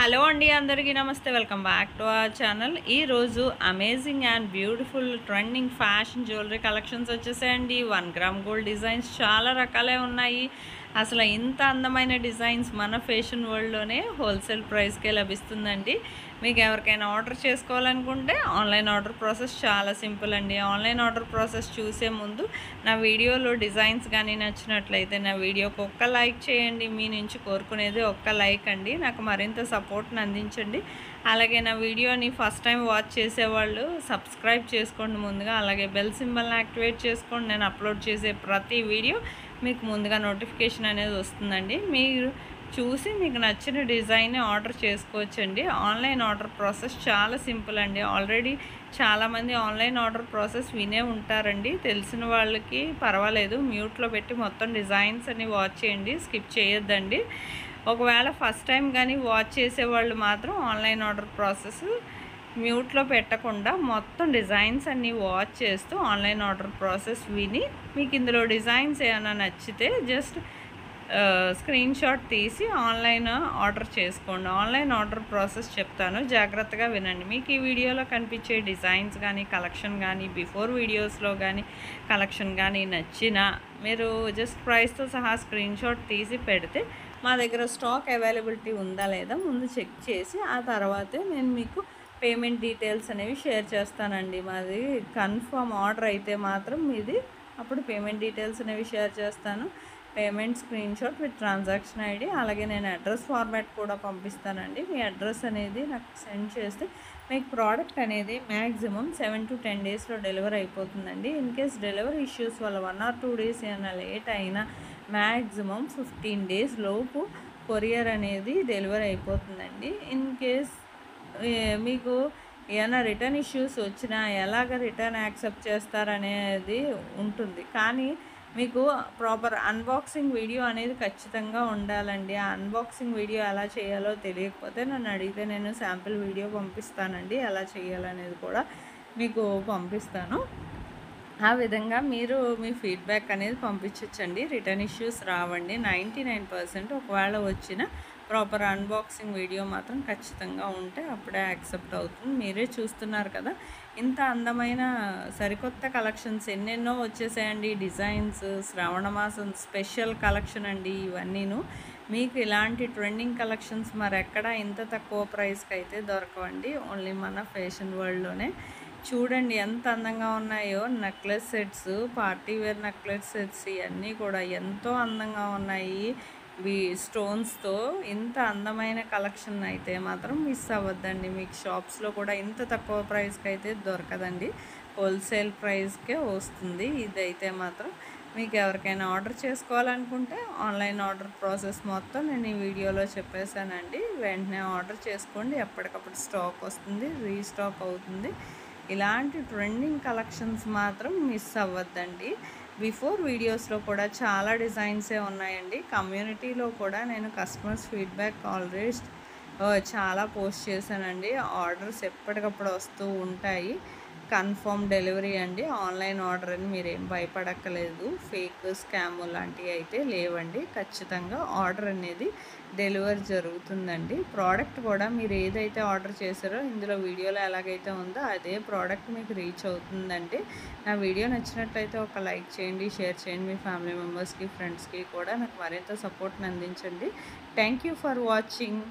Hello అండి, అందరికీ నమస్తే. Welcome back to our channel. ఈరోజు amazing and beautiful trending fashion jewellery collections వచ్చేసాయండి. 1 గ్రామ్ గోల్డ్ డిజైన్స్ చాలా రకాలే ఉన్నాయి. అసలు ఇంత అందమైన డిజైన్స్ మన ఫ్యాషన్ వరల్డ్లోనే హోల్సేల్ ప్రైస్కే లభిస్తుందండి. మీకు ఎవరికైనా ఆర్డర్ చేసుకోవాలనుకుంటే ఆన్లైన్ ఆర్డర్ ప్రాసెస్ చాలా సింపుల్ అండి. ఆన్లైన్ ఆర్డర్ ప్రాసెస్ చూసే ముందు నా వీడియోలో డిజైన్స్ కానీ నచ్చినట్లయితే నా వీడియోకి ఒక్క లైక్ చేయండి. మీ నుంచి కోరుకునేది ఒక్క లైక్ అండి. నాకు మరింత సపోర్ట్ని అందించండి. అలాగే నా వీడియోని ఫస్ట్ టైం వాచ్ చేసేవాళ్ళు సబ్స్క్రైబ్ చేసుకోండి ముందుగా. అలాగే బెల్ సింబల్ని యాక్టివేట్ చేసుకోండి. నేను అప్లోడ్ చేసే ప్రతి వీడియో మీకు ముందుగా నోటిఫికేషన్ అనేది వస్తుందండి. మీరు చూసి మీకు నచ్చిన డిజైన్ ఆర్డర్ చేసుకోవచ్చండి. ఆన్లైన్ ఆర్డర్ ప్రాసెస్ చాలా సింపుల్ అండి. ఆల్రెడీ చాలామంది ఆన్లైన్ ఆర్డర్ ప్రాసెస్ వినే ఉంటారండి. తెలిసిన వాళ్ళకి పర్వాలేదు, మ్యూట్లో పెట్టి మొత్తం డిజైన్స్ అన్ని వాచ్ చేయండి, స్కిప్ చేయొద్దండి. ఒకవేళ ఫస్ట్ టైం కానీ వాచ్ చేసేవాళ్ళు మాత్రం ఆన్లైన్ ఆర్డర్ ప్రాసెస్ మ్యూట్లో పెట్టకుండా మొత్తం డిజైన్స్ అన్నీ వాచ్ చేస్తూ ఆన్లైన్ ఆర్డర్ ప్రాసెస్ విని మీకు ఇందులో డిజైన్స్ ఏమైనా నచ్చితే జస్ట్ స్క్రీన్ షాట్ తీసి ఆన్లైన్ ఆర్డర్ చేసుకోండి. ఆన్లైన్ ఆర్డర్ ప్రాసెస్ చెప్తాను, జాగ్రత్తగా వినండి. మీకు ఈ వీడియోలో కనిపించే డిజైన్స్ కానీ కలెక్షన్ కానీ బిఫోర్ వీడియోస్లో కానీ కలెక్షన్ కానీ నచ్చినా మీరు జస్ట్ ప్రైస్తో సహా స్క్రీన్ షాట్ తీసి పెడితే మా దగ్గర స్టాక్ అవైలబిలిటీ ఉందా లేదా ముందు చెక్ చేసి ఆ తర్వాతే నేను మీకు పేమెంట్ డీటెయిల్స్ అనేవి షేర్ చేస్తానండి. మాది కన్ఫర్మ్ ఆర్డర్ అయితే మాత్రం మీది అప్పుడు పేమెంట్ డీటెయిల్స్ అనేవి షేర్ చేస్తాను. Payment screen shot with transaction ID, అలాగే నేను అడ్రస్ ఫార్మాట్ కూడా పంపిస్తానండి. మీ అడ్రస్ అనేది నాకు సెండ్ చేస్తే మీకు ప్రోడక్ట్ అనేది మ్యాక్సిమం 7 to 10 డేస్లో డెలివరీ అయిపోతుందండి. ఇన్ కేస్ డెలివరీ ఇష్యూస్ వల్ల 1 or 2 డేస్ ఏమైనా లేట్ అయినా మ్యాక్సిమం 15 డేస్ లోపు కొరియర్ అనేది డెలివరీ అయిపోతుందండి. ఇన్ కేస్ మీకు ఏమైనా రిటర్న్ ఇష్యూస్ వచ్చినా ఎలాగ రిటర్న్ యాక్సెప్ట్ చేస్తారనేది ఉంటుంది. కానీ మీకు ప్రాపర్ అన్బాక్సింగ్ వీడియో అనేది ఖచ్చితంగా ఉండాలండి. ఆ అన్బాక్సింగ్ వీడియో ఎలా చేయాలో తెలియకపోతే నన్ను అడిగితే నేను శాంపిల్ వీడియో పంపిస్తానండి. ఎలా చేయాలనేది కూడా మీకు పంపిస్తాను. ఆ విధంగా మీరు మీ ఫీడ్బ్యాక్ అనేది పంపించవచ్చండి. రిటర్న్ ఇష్యూస్ రావండి 99%. ఒకవేళ వచ్చిన ప్రాపర్ అన్బాక్సింగ్ వీడియో మాత్రం ఖచ్చితంగా ఉంటే అప్పుడే యాక్సెప్ట్ అవుతుంది. మీరే చూస్తున్నారు కదా, ఇంత అందమైన సరికొత్త కలెక్షన్స్ ఎన్నెన్నో వచ్చేసాయండి. డిజైన్స్, శ్రావణ మాసం స్పెషల్ కలెక్షన్ అండి ఇవన్నీను. మీకు ఇలాంటి ట్రెండింగ్ కలెక్షన్స్ మరెక్కడ ఇంత తక్కువ ప్రైస్కి అయితే దొరకవండి. ఓన్లీ మన ఫ్యాషన్ వరల్డ్లోనే. చూడండి ఎంత అందంగా ఉన్నాయో necklace sets, party wear necklace sets ఇవన్నీ కూడా ఎంతో అందంగా ఉన్నాయి. స్టోన్స్తో ఇంత అందమైన కలెక్షన్ అయితే మాత్రం మిస్ అవ్వద్దండి. మీకు షాప్స్లో కూడా ఇంత తక్కువ ప్రైస్కి అయితే దొరకదండి. హోల్సేల్ ప్రైస్కే వస్తుంది. ఇదైతే మాత్రం మీకు ఎవరికైనా ఆర్డర్ చేసుకోవాలనుకుంటే ఆన్లైన్ ఆర్డర్ ప్రాసెస్ మొత్తం నేను ఈ వీడియోలో చెప్పేశానండి. వెంటనే ఆర్డర్ చేసుకోండి. ఎప్పటికప్పుడు స్టాక్ వస్తుంది, రీస్టాక్ అవుతుంది. ఇలాంటి ట్రెండింగ్ కలెక్షన్స్ మాత్రం మిస్ అవ్వద్దండి. బిఫోర్ వీడియోస్లో కూడా చాలా డిజైన్సే ఉన్నాయండి. కమ్యూనిటీలో కూడా నేను కస్టమర్స్ ఫీడ్బ్యాక్ ఆల్రెడీ చాలా పోస్ట్ చేశానండి. ఆర్డర్స్ ఎప్పటికప్పుడు వస్తూ ఉంటాయి. కన్ఫర్మ్ డెలివరీ అండి. ఆన్లైన్ ఆర్డర్ అని మీరేం భయపడక్కలేదు. ఫేక్, స్కామ్ లాంటివి అయితే లేవండి. ఖచ్చితంగా ఆర్డర్ అనేది డెలివరీ జరుగుతుందండి. ప్రోడక్ట్ కూడా మీరు ఏదైతే ఆర్డర్ చేశారో ఇందులో వీడియోలో ఎలాగైతే ఉందో అదే ప్రోడక్ట్ మీకు రీచ్ అవుతుందండి. నా వీడియో నచ్చినట్లయితే ఒక లైక్ చేయండి, షేర్ చేయండి. మీ ఫ్యామిలీ మెంబర్స్కి, ఫ్రెండ్స్కి కూడా నాకు మరింత సపోర్ట్ని అందించండి. Thank you for watching.